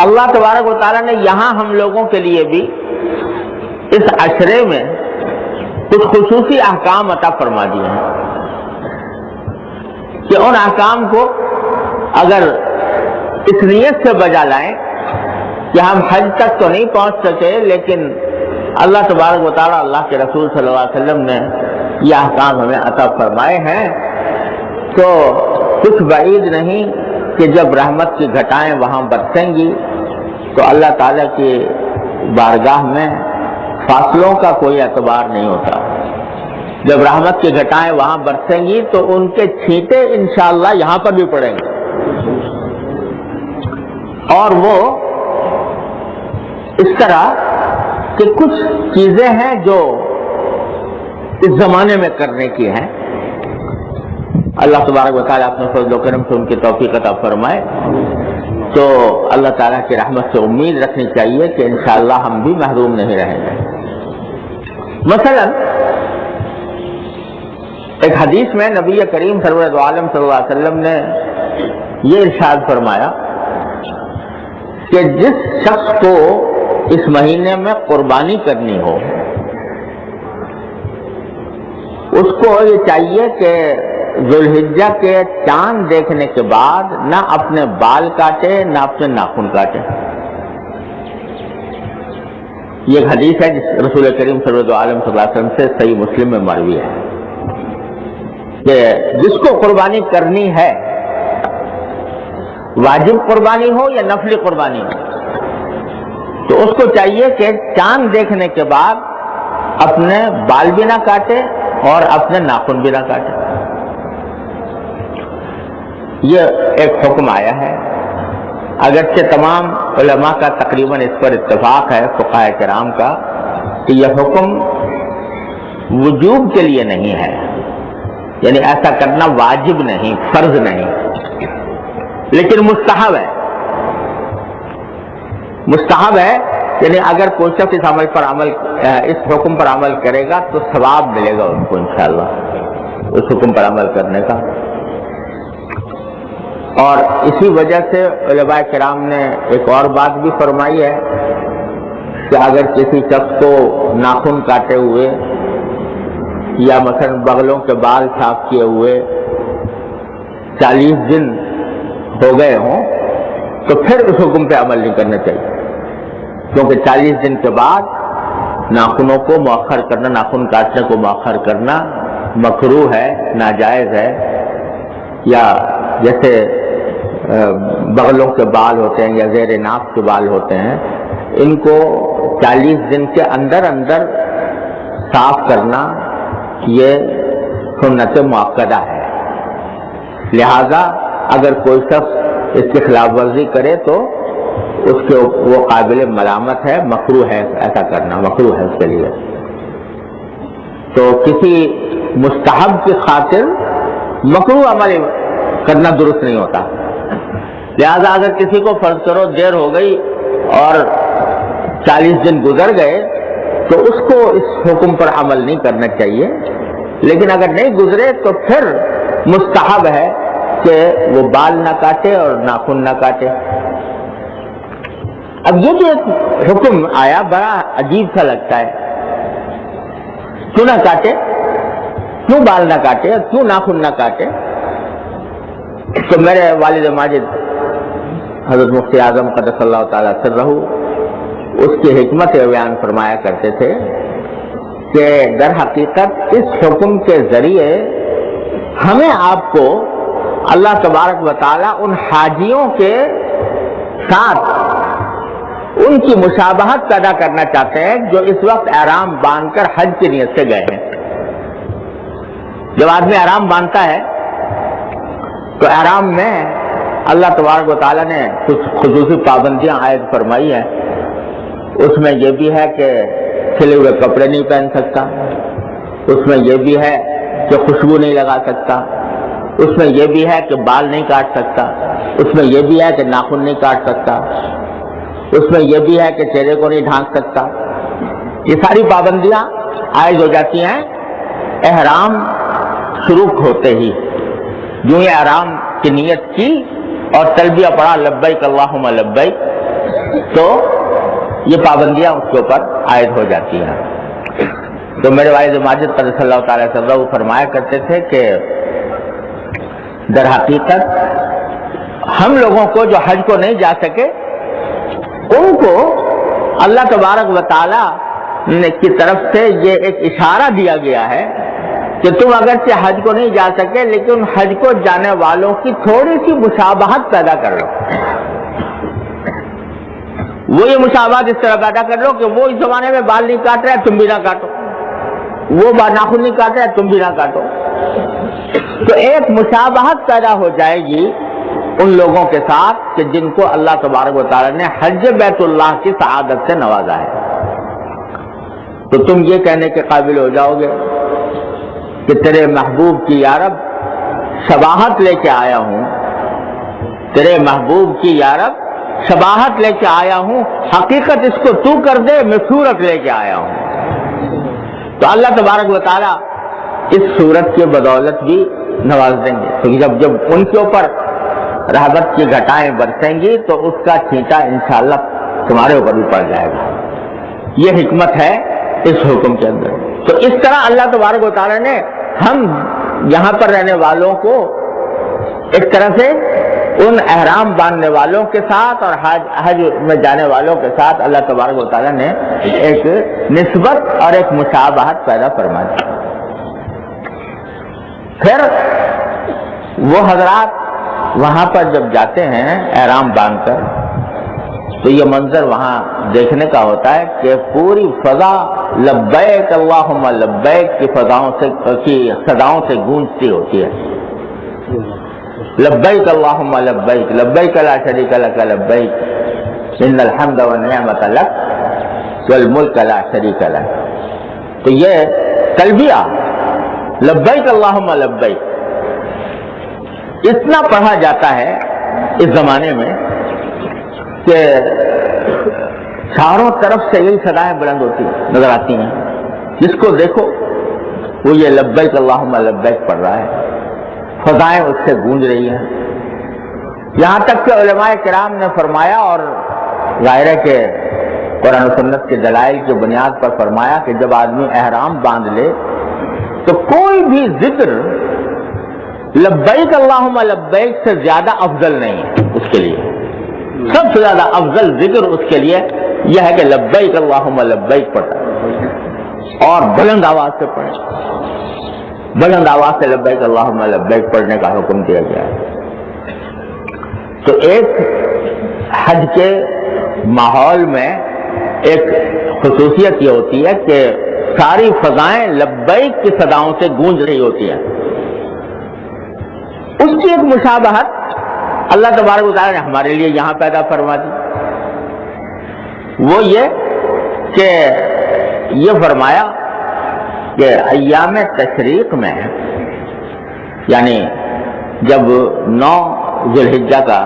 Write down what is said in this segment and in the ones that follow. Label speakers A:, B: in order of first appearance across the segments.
A: اللہ تبارک و تعالیٰ نے یہاں ہم لوگوں کے لیے بھی اس عشرے میں کچھ خصوصی احکام عطا فرما دیے ہیں کہ ان احکام کو اگر اس نیت سے بجا لائیں کہ ہم حج تک تو نہیں پہنچ سکے، لیکن اللہ تبارک و تعالیٰ، اللہ کے رسول صلی اللہ علیہ وسلم نے یہ احکام ہمیں عطا فرمائے ہیں، تو کچھ بعید نہیں کہ جب رحمت کی گھٹائیں وہاں برسیں گی تو اللہ تعالیٰ کی بارگاہ میں فاصلوں کا کوئی اعتبار نہیں ہوتا۔ جب رحمت کی گھٹائیں وہاں برسیں گی تو ان کے چھینٹے انشاءاللہ یہاں پر بھی پڑیں گے، اور وہ اس طرح کہ کچھ چیزیں ہیں جو اس زمانے میں کرنے کی ہیں۔ اللہ تبارک و تعالیٰ اپنے فضل و کرم سے ان کی توفیق عطا فرمائے، تو اللہ تعالیٰ کی رحمت سے امید رکھنی چاہیے کہ انشاءاللہ ہم بھی محروم نہیں رہیں گے۔ مثلا ایک حدیث میں نبی کریم سرور دو عالم صلی اللہ علیہ وسلم نے یہ ارشاد فرمایا کہ جس شخص کو اس مہینے میں قربانی کرنی ہو، اس کو یہ چاہیے کہ ذوالحجہ کے چاند دیکھنے کے بعد نہ اپنے بال کاٹے نہ اپنے ناخن کاٹے۔ یہ ایک حدیث ہے جس رسول کریم صلی اللہ علیہ وسلم سے صحیح مسلم میں مروی ہے کہ جس کو قربانی کرنی ہے، واجب قربانی ہو یا نفلی قربانی ہو، تو اس کو چاہیے کہ چاند دیکھنے کے بعد اپنے بال بھی نہ کاٹے اور اپنے ناخن بھی نہ کاٹے۔ یہ ایک حکم آیا ہے، اگرچہ تمام علماء کا تقریباً اس پر اتفاق ہے، فقہاء کرام کا، کہ یہ حکم وجوب کے لیے نہیں ہے، یعنی ایسا کرنا واجب نہیں، فرض نہیں، لیکن مستحب ہے۔ مستحب ہے یعنی اگر کوئی شخص اس حکم پر عمل کرے گا تو ثواب ملے گا اس کو انشاءاللہ اس حکم پر عمل کرنے کا۔ اور اسی وجہ سے علماء کرام نے ایک اور بات بھی فرمائی ہے کہ اگر کسی شخص کو ناخن کاٹے ہوئے یا مثلا بغلوں کے بال صاف کیے ہوئے 40 دن ہو گئے ہوں تو پھر اس حکم پہ عمل نہیں کرنا چاہیے، کیونکہ 40 دن کے بعد ناخنوں کو مؤخر کرنا، ناخن کاٹنے کو مؤخر کرنا مکروہ ہے، ناجائز ہے۔ یا جیسے بغلوں کے بال ہوتے ہیں یا زیر ناف کے بال ہوتے ہیں، ان کو 40 دن کے اندر اندر صاف کرنا یہ سنت مؤکدہ ہے، لہذا اگر کوئی شخص اس کی خلاف ورزی کرے تو اس کے وہ قابل ملامت ہے، مکروہ ہے، ایسا کرنا مکروہ ہے اس کے لیے۔ تو کسی مستحب کی خاطر مکروہ عمل کرنا درست نہیں ہوتا، لہذا اگر کسی کو فرض کرو دیر ہو گئی اور 40 دن گزر گئے تو اس کو اس حکم پر عمل نہیں کرنا چاہیے، لیکن اگر نہیں گزرے تو پھر مستحب ہے کہ وہ بال نہ کاٹے اور ناخن نہ کاٹے۔ اب یہ جو ایک حکم آیا بڑا عجیب سا لگتا ہے، کیوں نہ کاٹے، کیوں بال نہ کاٹے، کیوں ناخن نہ کاٹے؟ تو میرے والد ماجد حضرت مفتی اعظم قدس اللہ تعالیٰ سرہ اس کی حکمت بیان فرمایا کرتے تھے کہ در حقیقت اس حکم کے ذریعے ہمیں آپ کو اللہ تبارک و تعالیٰ ان حاجیوں کے ساتھ ان کی مشابہت پیدا کرنا چاہتے ہیں جو اس وقت احرام باندھ کر حج کی نیت سے گئے ہیں۔ جب آدمی احرام باندھتا ہے تو احرام میں اللہ تبارک و تعالیٰ نے کچھ خصوصی پابندیاں عائد فرمائی ہیں، اس میں یہ بھی ہے کہ کھلے ہوئے کپڑے نہیں پہن سکتا، اس میں یہ بھی ہے کہ خوشبو نہیں لگا سکتا، اس میں یہ بھی ہے کہ بال نہیں کاٹ سکتا، اس میں یہ بھی ہے کہ ناخن نہیں کاٹ سکتا، اس میں یہ بھی ہے کہ چہرے کو نہیں ڈھانک سکتا۔ یہ ساری پابندیاں عائد ہو جاتی ہیں احرام شروع ہوتے ہی، جو یہ احرام کی نیت کی اور تلبیہ پڑھا لبیک اللہم لبیک، تو یہ پابندیاں اس کے اوپر عائد ہو جاتی ہیں. تو میرے والد ماجد قدس اللہ تعالیٰ سرہ فرمایا کرتے تھے کہ در حقیقت ہم لوگوں کو جو حج کو نہیں جا سکے ان کو اللہ تبارک و تعالی کی طرف سے یہ ایک اشارہ دیا گیا ہے کہ تم اگرچہ حج کو نہیں جا سکے لیکن حج کو جانے والوں کی تھوڑی سی مشابہت پیدا کر لو. وہ یہ مشابہت اس طرح پیدا کر لو کہ وہ اس زمانے میں بال نہیں کاٹ رہا ہے تم بھی نہ کاٹو, وہ ناخن نہیں کاٹ رہا ہے تم بھی نہ کاٹو. تو ایک مشابہت پیدا ہو جائے گی ان لوگوں کے ساتھ کہ جن کو اللہ تبارک و تعالی نے حج بیت اللہ کی سعادت سے نوازا ہے. تو تم یہ کہنے کے قابل ہو جاؤ گے کہ تیرے محبوب کی یا رب شباہت لے کے آیا ہوں, تیرے محبوب کی یا رب شباہت لے کے آیا ہوں, حقیقت اس کو تو کر دے, میں صورت لے کے آیا ہوں. تو اللہ تبارک و تعالی اس صورت کے بدولت بھی نواز دیں گے. تو جب ان کے اوپر رحمت کی گھٹائیں برسیں گی تو اس کا چھینٹا انشاءاللہ تمہارے اوپر بھی پڑ جائے گا. یہ حکمت ہے اس حکم کے اندر. تو اس طرح اللہ تبارک و تعالی نے ہم یہاں پر رہنے والوں کو ایک طرح سے ان احرام باندھنے والوں کے ساتھ اور حج میں جانے والوں کے ساتھ اللہ تبارک و تعالی نے ایک نسبت اور ایک مشابہت پیدا فرما دی. پھر وہ حضرات وہاں پر جب جاتے ہیں احرام باندھ کر تو یہ منظر وہاں دیکھنے کا ہوتا ہے کہ پوری فضا لبیک اللہم لبیک کی صداؤں سے گونجتی ہوتی ہے. لبیک اللہم لبیک لبیک لا شریک لک لبیک ان الحمد والنعمت لک والملک لا شریک لک. تو یہ تلبیہ لبیک اللہم لبیک اتنا پڑھا جاتا ہے اس زمانے میں کہ چاروں طرف سے یہی صدائیں بلند ہوتی نظر آتی ہیں. جس کو دیکھو وہ یہ لبیک اللہم لبیک پڑھ رہا ہے, فضائیں اس سے گونج رہی ہیں. یہاں تک کہ علماء کرام نے فرمایا اور ظاہر ہے کہ قرآن و سنت کے دلائل کی بنیاد پر فرمایا کہ جب آدمی احرام باندھ لے تو کوئی بھی ذکر لبیک اللہم لبیک سے زیادہ افضل نہیں ہے اس کے لیے. سب سے زیادہ افضل ذکر اس کے لیے یہ ہے کہ لبیک اللہم لبیک پڑھیں اور بلند آواز سے پڑھیں. بلند آواز سے لبیک اللہم لبیک پڑھنے کا حکم دیا گیا ہے. تو ایک حج کے ماحول میں ایک خصوصیت یہ ہوتی ہے کہ ساری فضائیں لبیک کی صداؤں سے گونج رہی ہوتی ہیں. اس کی ایک مشابہت اللہ تبارک و تعالی نے ہمارے لیے یہاں پیدا فرما دی. وہ یہ کہ یہ فرمایا کہ ایام تشریق میں یعنی جب 9 ذی الحجہ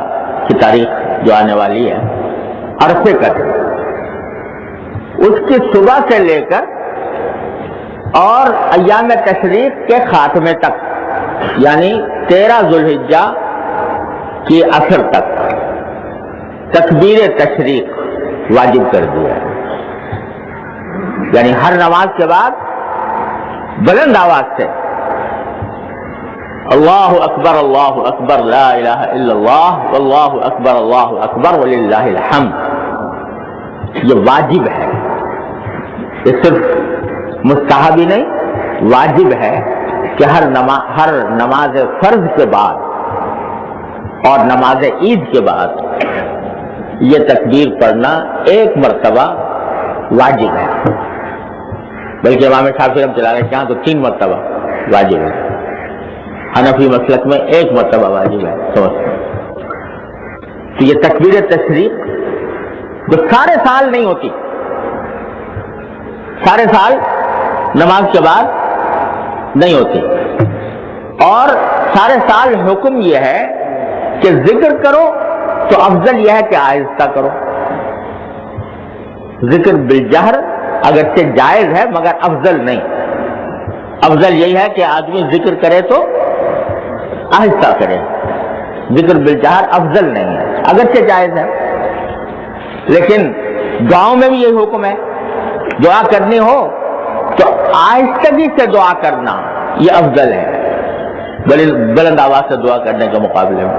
A: کی تاریخ جو آنے والی ہے عرفے کا اس کی صبح سے لے کر اور ایام تشریق کے خاتمے تک یعنی 13 ذی الحجہ کی عصر تک تکبیر تشریق واجب کر دیا ہے. یعنی ہر نماز کے بعد بلند آواز سے اللہ اکبر لا الہ الا اللہ واللہ اکبر وللہ الحمد یہ واجب ہے. یہ صرف مستحب ہی نہیں واجب ہے کہ ہر نماز فرض کے بعد اور نماز عید کے بعد یہ تکبیر پڑھنا ایک مرتبہ واجب ہے. بلکہ امام شافعی رحمۃ اللہ علیہ کے یہاں تو 3 مرتبہ واجب ہے. حنفی مسلک میں 1 مرتبہ واجب ہے. تو یہ تکبیر تشریق جو سارے سال نہیں ہوتی, سارے سال نماز کے بعد نہیں ہوتی, اور سارے سال حکم یہ ہے کہ ذکر کرو تو افضل یہ ہے کہ آہستہ کرو. ذکر بالجہر اگرچہ جائز ہے مگر افضل نہیں. افضل یہی ہے کہ آدمی ذکر کرے تو آہستہ کرے. ذکر بالجہر افضل نہیں ہے اگرچہ جائز ہے. لیکن دعاؤں میں بھی یہی حکم ہے، دعا کرنی ہو تو آہستگی سے دعا کرنا یہ افضل ہے بلند آواز سے دعا کرنے کے مقابلے میں۔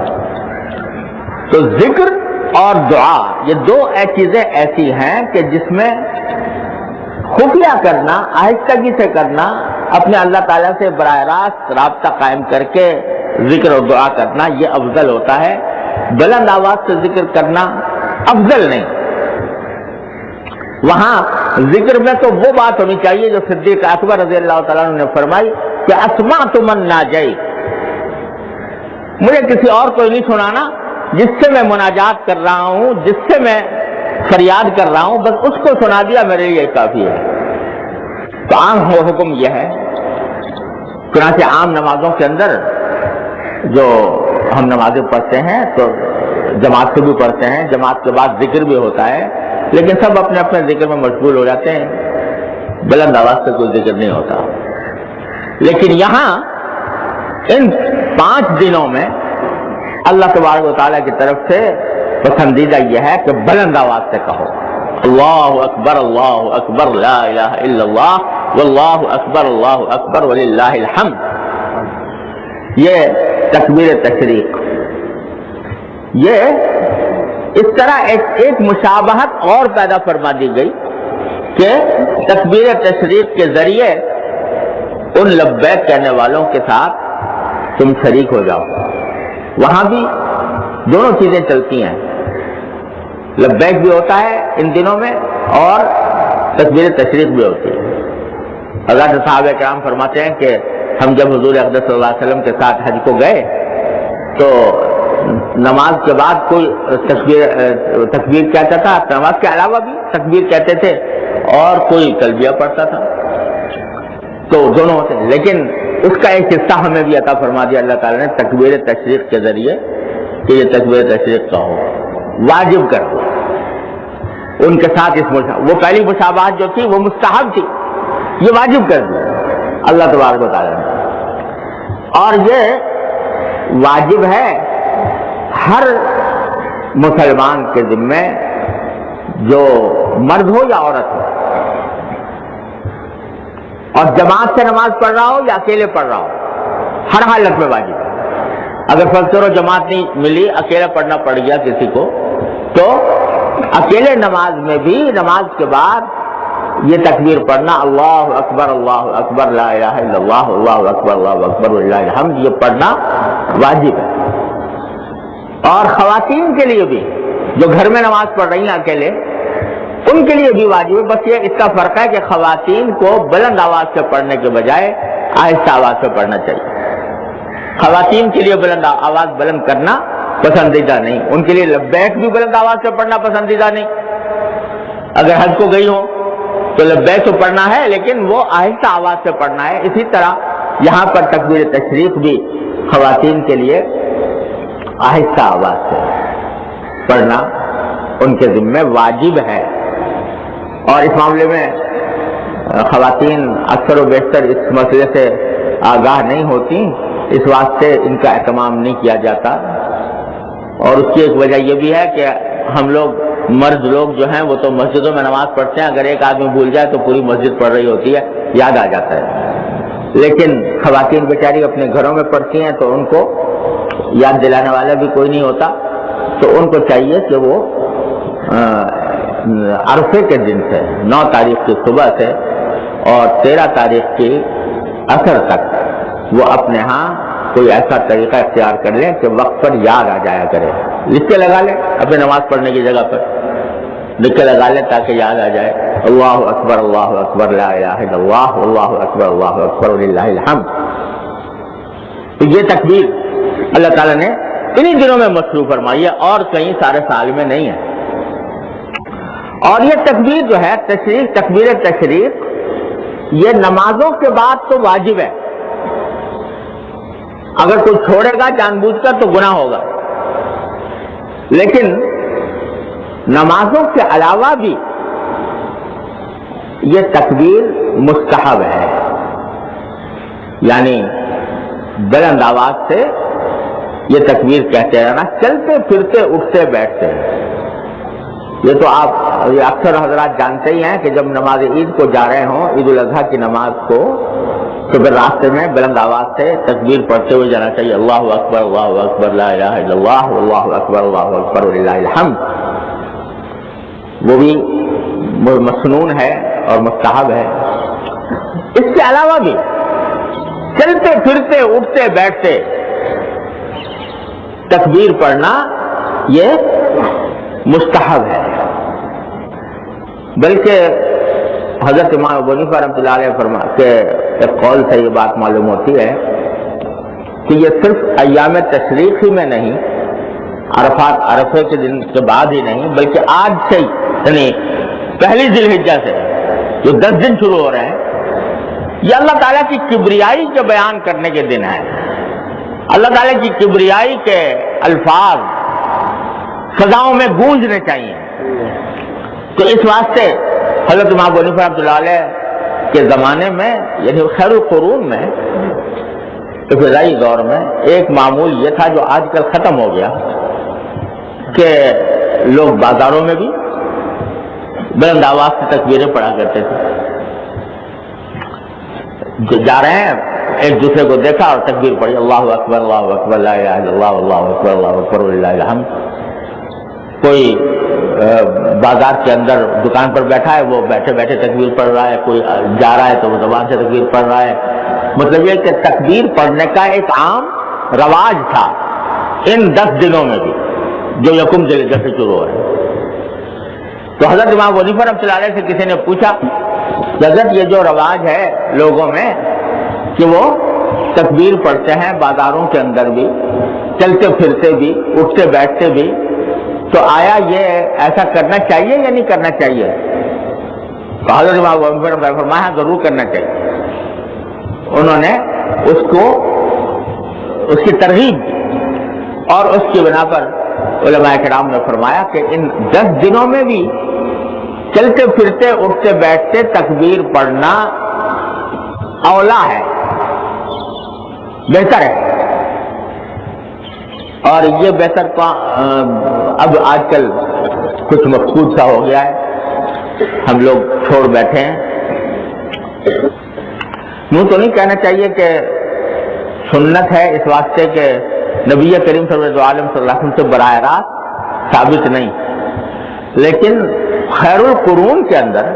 A: تو ذکر اور دعا یہ دو چیزیں ایسی ہیں کہ جس میں خفیہ کرنا، آہستگی سے کرنا، اپنے اللہ تعالیٰ سے براہ راست رابطہ قائم کر کے ذکر اور دعا کرنا یہ افضل ہوتا ہے، بلند آواز سے ذکر کرنا افضل نہیں۔ وہاں ذکر میں تو وہ بات ہونی چاہیے جو صدیق اکبر رضی اللہ تعالیٰ عنہ نے فرمائی کہ اسمعت من ناجیت، مجھے کسی اور کو نہیں سنانا، جس سے میں مناجات کر رہا ہوں، جس سے میں فریاد کر رہا ہوں، بس اس کو سنا دیا میرے لیے کافی ہے۔ تو عام حکم یہ ہے، چنانچہ عام نمازوں کے اندر جو ہم نمازیں پڑھتے ہیں تو جماعت سے بھی پڑھتے ہیں، جماعت کے بعد ذکر بھی ہوتا ہے، لیکن سب اپنے اپنے ذکر میں مشغول ہو جاتے ہیں، بلند آواز سے کوئی ذکر نہیں ہوتا۔ لیکن یہاں ان 5 دنوں میں اللہ تبارک و تعالیٰ کی طرف سے پسندیدہ یہ ہے کہ بلند آواز سے کہو اللہ اکبر لا الہ الا اللہ واللہ اکبر وللہ الحمد۔ یہ تکبیر تشریق، یہ اس طرح ایک مشابہت اور پیدا فرما دی گئی کہ تکبیر تشریق کے ذریعے ان لبیک کہنے والوں کے ساتھ تم شریک ہو جاؤ۔ وہاں بھی دونوں چیزیں چلتی ہیں، لبیک بھی ہوتا ہے ان دنوں میں اور تکبیر تشریق بھی ہوتی ہے۔ حضرت صحابہ کرام فرماتے ہیں کہ ہم جب حضور اقدس صلی اللہ علیہ وسلم کے ساتھ حج کو گئے تو نماز کے بعد کوئی تکبیر کہتا تھا، نماز کے علاوہ بھی تکبیر کہتے تھے، اور کوئی تلبیہ پڑھتا تھا، تو دونوں ہوتے ہیں۔ لیکن اس کا ایک حصہ ہمیں بھی عطا فرما دیا اللہ تعالیٰ نے تکبیر تشریق کے ذریعے کہ یہ تکبیر تشریق کا ہو، واجب کر دو ان کے ساتھ۔ وہ پہلی مشابہت جو تھی وہ مستحب تھی، یہ واجب کر دیا اللہ تبارک و تعالیٰ نے، اور یہ واجب ہے ہر مسلمان کے ذمہ، جو مرد ہو یا عورت ہو، اور جماعت سے نماز پڑھ رہا ہو یا اکیلے پڑھ رہا ہو، ہر حالت میں واجب ہے۔ اگر فرض کرو جماعت نہیں ملی، اکیلا پڑھنا پڑ گیا کسی کو، تو اکیلے نماز میں بھی نماز کے بعد یہ تکبیر پڑھنا اللہ اکبر لا الہ الا اللہ اللہ اکبر وللہ الحمد، یہ پڑھنا واجب ہے۔ اور خواتین کے لیے بھی جو گھر میں نماز پڑھ رہی ہیں اکیلے، ان کے لیے بھی واجب ہے، بس یہ اس کا فرق ہے کہ خواتین کو بلند آواز سے پڑھنے کے بجائے آہستہ آواز سے پڑھنا چاہیے۔ خواتین کے لیے آواز بلند کرنا پسندیدہ نہیں، ان کے لیے لبیک بھی بلند آواز سے پڑھنا پسندیدہ نہیں۔ اگر حج کو گئی ہو تو لبیک تو پڑھنا ہے، لیکن وہ آہستہ آواز سے پڑھنا ہے۔ اسی طرح یہاں پر تکبیر تشریق بھی خواتین کے لیے آہستہ آواز سے پڑھنا ان کے ذمہ واجب ہے، اور اس معاملے میں خواتین اکثر و بیشتر اس مسئلے سے آگاہ نہیں ہوتی، اس واسطے ان کا اہتمام نہیں کیا جاتا، اور اس کی ایک وجہ یہ بھی ہے کہ ہم لوگ مرد لوگ جو ہیں وہ تو مسجدوں میں نماز پڑھتے ہیں، اگر ایک آدمی بھول جائے تو پوری مسجد پڑھ رہی ہوتی ہے، یاد آ جاتا ہے، لیکن خواتین بیچاری اپنے گھروں میں پڑھتی ہیں تو ان کو یاد دلانے والا بھی کوئی نہیں ہوتا، تو ان کو چاہیے کہ وہ عرفے کے دن سے 9 تاریخ کی صبح سے اور 13 تاریخ کی عصر تک وہ اپنے ہاں کوئی ایسا طریقہ اختیار کر لیں کہ وقت پر یاد آ جایا کرے، لکھ کے لگا لیں اپنے نماز پڑھنے کی جگہ پر، لکھ کے لگا لیں تاکہ یاد آ جائے اللہ اکبر لا الہ الا اللہ اللہ اکبر وللہ الحمد۔ تو یہ تکبیر اللہ تعالیٰ نے انہی دنوں میں مشروع فرمائی ہے، اور کہیں سارے سال میں نہیں ہے۔ اور یہ تکبیر جو ہے تکبیر تشریق، یہ نمازوں کے بعد تو واجب ہے، اگر کوئی چھوڑے گا جان بوجھ کر تو گناہ ہوگا، لیکن نمازوں کے علاوہ بھی یہ تکبیر مستحب ہے، یعنی بلند آواز سے یہ تکبیر کہتے رہنا، چلتے پھرتے اٹھتے بیٹھتے، یہ تو آپ یہ اکثر حضرات جانتے ہی ہیں کہ جب نماز عید کو جا رہے ہوں، عید الاضحیٰ کی نماز کو، تو پھر راستے میں بلند آواز سے تکبیر پڑھتے ہوئے جانا چاہیے، اللہ اکبر لا الہ الا اللہ، اللہ اکبر وللہ الحمد۔ وہ بھی مسنون ہے اور مستحب ہے۔ اس کے علاوہ بھی چلتے پھرتے اٹھتے بیٹھتے تکبیر پڑھنا یہ مستحب ہے، بلکہ حضرت امام ابو حنیفہ رحمۃ اللہ علیہ کے ایک قول سے یہ بات معلوم ہوتی ہے کہ یہ صرف ایام تشریق ہی میں نہیں، عرفے کے دن کے بعد ہی نہیں، بلکہ آج سے ہی، یعنی پہلی ذی الحجہ سے جو 10 دن شروع ہو رہے ہیں، یہ اللہ تعالیٰ کی کبریائی کے بیان کرنے کے دن ہیں۔ اللہ تعالیٰ کی کبریائی کے الفاظ فضاؤں میں گونجنے چاہیے۔ تو اس واسطے حضرت امام ابو حنیفہ رحمۃ اللہ علیہ کے زمانے میں، یعنی خیر القرون میں، ابتدائی دور میں، ایک معمول یہ تھا جو آج کل ختم ہو گیا کہ لوگ بازاروں میں بھی بلند آواز سے تکبیریں پڑھا کرتے تھے۔ جا رہے ہیں، ایک دوسرے کو دیکھا اور تکبیر پڑھی، اللہ اکبر لا الہ الا اللہ، اللہ اکبر وللہ الحمد۔ کوئی بازار کے اندر دکان پر بیٹھا ہے، وہ بیٹھے بیٹھے تکبیر پڑھ رہا ہے، کوئی جا رہا ہے تو وہ زبان سے تکبیر پڑھ رہا ہے۔ مطلب یہ کہ تکبیر پڑھنے کا ایک عام رواج تھا ان 10 دنوں میں بھی جو یکم ذی الحجہ سے شروع ہو رہے ہیں۔ تو حضرت امام ابو حنیفہ رحمۃ اللہ علیہ سے کسی نے پوچھا کہ حضرت یہ جو رواج ہے لوگوں میں کہ وہ تکبیر پڑھتے ہیں بازاروں کے اندر بھی، چلتے پھرتے بھی، اٹھتے بیٹھتے بھی، تو آیا یہ ایسا کرنا چاہیے یا نہیں کرنا چاہیے؟ تو حضرت امام ابو حنیفہ نے فرمایا ضرور کرنا چاہیے۔ انہوں نے اس کی ترغیب اور اس کی بنا پر علماء کرام نے فرمایا کہ ان 10 دنوں میں بھی چلتے پھرتے اٹھتے بیٹھتے تکبیر پڑھنا اولا ہے، بہتر ہے۔ اور یہ بہتر اب آج کل کچھ مفقود سا ہو گیا ہے، ہم لوگ چھوڑ بیٹھے ہیں۔ یوں تو نہیں کہنا چاہیے کہ سنت ہے، اس واسطے کہ نبی کریم صلی اللہ علیہ وسلم سے براہ راست ثابت نہیں، لیکن خیر القرون کے اندر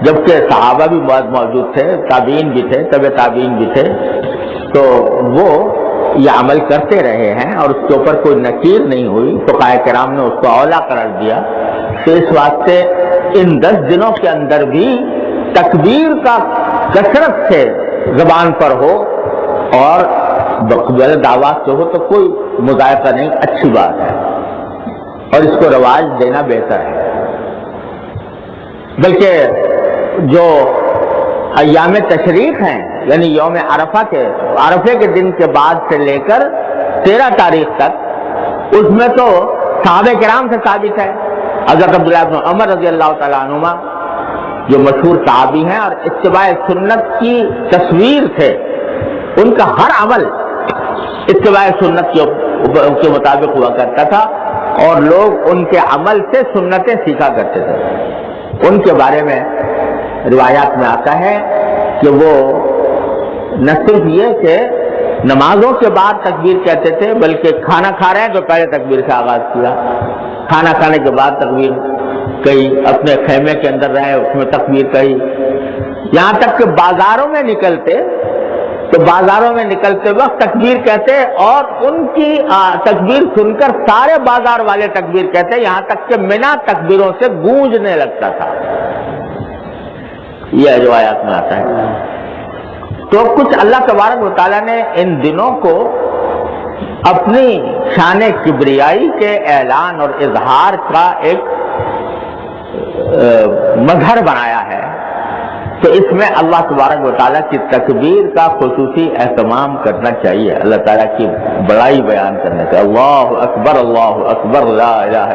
A: جبکہ صحابہ بھی موجود تھے، تابعین بھی تھے، تبع تابعین بھی تھے، تو وہ یہ عمل کرتے رہے ہیں اور اس کے اوپر کوئی نکیر نہیں ہوئی، فقہاء کرام نے اس کو اولا قرار دیا۔ تو اس واسطے ان 10 دنوں کے اندر بھی تکبیر کا کثرت سے زبان پر ہو اور بلند آواز سے ہو تو کوئی مذائقہ نہیں، اچھی بات ہے اور اس کو رواج دینا بہتر ہے۔ بلکہ جو ایام تشریق ہیں، یعنی یوم عرفے کے دن کے بعد سے لے کر 13 تاریخ تک، اس میں تو صحابہ کرام سے ثابت ہے۔ حضرت عبداللہ بن عمر رضی اللہ تعالیٰ عنہما جو مشہور صحابی ہیں اور اتباع سنت کی تصویر تھے، ان کا ہر عمل اتباع سنت کے مطابق ہوا کرتا تھا اور لوگ ان کے عمل سے سنتیں سیکھا کرتے تھے۔ ان کے بارے میں روایات میں آتا ہے کہ وہ نہ صرف یہ کہ نمازوں کے بعد تکبیر کہتے تھے، بلکہ کھانا کھا رہے ہیں تو پہلے تکبیر سے آغاز کیا، کھانا کھانے کے بعد تکبیر کہی، اپنے خیمے کے اندر رہے اس میں تکبیر کہی، یہاں تک کہ بازاروں میں نکلتے تو بازاروں میں نکلتے وقت تکبیر کہتے اور ان کی تکبیر سن کر سارے بازار والے تکبیر کہتے، یہاں تک کہ منا تکبیروں سے گونجنے لگتا تھا۔ یہ روایات میں آتا ہے۔ تو کچھ اللہ تبارک و تعالیٰ نے ان دنوں کو اپنی شان کبریائی کے اعلان اور اظہار کا ایک مظہر بنایا ہے، تو اس میں اللہ تبارک و تعالیٰ کی تکبیر کا خصوصی اہتمام کرنا چاہیے، اللہ تعالیٰ کی بڑائی بیان کرنے سے۔ اللہ اکبر لا الہ